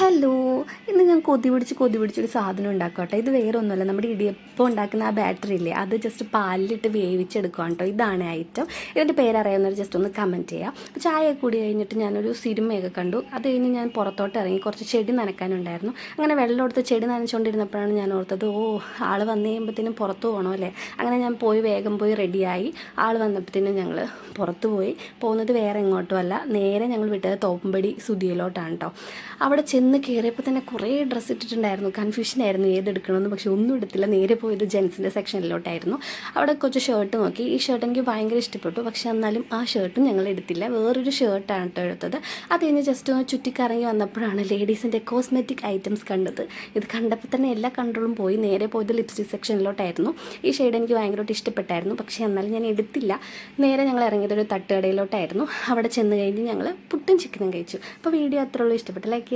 Hello, ഇന്ന് ഞാൻ കൊതി പിടിച്ചൊരു സാധനം ഉണ്ടാക്കാം കേട്ടോ. ഇത് വേറെ ഒന്നുമല്ല, നമ്മുടെ ഇടിയപ്പം ഉണ്ടാക്കുന്ന ആ ബാറ്ററി ഇല്ലേ, അത് ജസ്റ്റ് പാലിലിട്ട് വേവിച്ചെടുക്കുക കേട്ടോ. ഇതാണ് ഐറ്റം. ഇതിൻ്റെ പേരറിയാവുന്നവർ ജസ്റ്റ് ഒന്ന് കമൻറ്റ് ചെയ്യാം. അപ്പോൾ ചായ കൂടി കഴിഞ്ഞിട്ട് ഞാനൊരു സിനിമയൊക്കെ കണ്ടു. അത് കഴിഞ്ഞ് ഞാൻ പുറത്തോട്ട് ഇറങ്ങി കുറച്ച് ചെടി നനയ്ക്കാനുണ്ടായിരുന്നു. അങ്ങനെ വെള്ളം എടുത്ത് ചെടി നനച്ചുകൊണ്ടിരുന്നപ്പോഴാണ് ഞാൻ ഓർത്തത്, ആൾ വന്നു കഴിയുമ്പോഴത്തേനും പുറത്ത് പോകണോ അല്ലേ. അങ്ങനെ ഞാൻ വേഗം പോയി റെഡിയായി. ആൾ വന്നപ്പോഴത്തേനും ഞങ്ങൾ പുറത്ത് പോയി. പോകുന്നത് വേറെ എങ്ങോട്ടും അല്ല, നേരെ ഞങ്ങൾ വിട്ടത് തോപ്പുംപടി സുധിയിലോട്ടാണ് കേട്ടോ. അവിടെ ചെന്ന് കയറിയപ്പോൾ തന്നെ കുറേ ഡ്രസ്സ് ഇട്ടിട്ടുണ്ടായിരുന്നു. കൺഫ്യൂഷനായിരുന്നു ഏതെടുക്കണമെന്ന്. പക്ഷേ ഒന്നും എടുത്തില്ല, നേരെ പോയത് ജെൻസിൻ്റെ സെക്ഷനിലോട്ടായിരുന്നു. അവിടെ കുറച്ച് ഷർട്ട് നോക്കി. ഈ ഷർട്ട് എനിക്ക് ഭയങ്കര ഇഷ്ടപ്പെട്ടു. പക്ഷേ എന്നാലും ആ ഷർട്ടും ഞങ്ങൾ എടുത്തില്ല, വേറൊരു ഷർട്ടാണ് കേട്ടോ എടുത്തത്. അത് കഴിഞ്ഞ് ജസ്റ്റ് ഒന്ന് ചുറ്റിക്കറങ്ങി വന്നപ്പോഴാണ് ലേഡീസിൻ്റെ കോസ്മെറ്റിക് ഐറ്റംസ് കണ്ടത്. ഇത് കണ്ടപ്പോൾ തന്നെ എല്ലാ കൺട്രോളും പോയി. നേരെ പോയത് ലിപ്സ്റ്റിക് സെക്ഷനിലോട്ടായിരുന്നു. ഈ ഷെയ്ഡ് എനിക്ക് ഭയങ്കരമായിട്ട് ഇഷ്ടപ്പെട്ടായിരുന്നു. പക്ഷേ എന്നാലും ഞാൻ എടുത്തില്ല. നേരെ ഞങ്ങൾ ഇറങ്ങിയത് ഒരു തട്ടുകടയിലോട്ടായിരുന്നു. അവിടെ ചെന്ന് കഴിഞ്ഞ് ഞങ്ങൾ പുട്ടും ചിക്കനും കഴിച്ചു. അപ്പോൾ വീഡിയോ അത്രയുള്ളൂ. ഇഷ്ടപ്പെട്ട ലൈക്ക്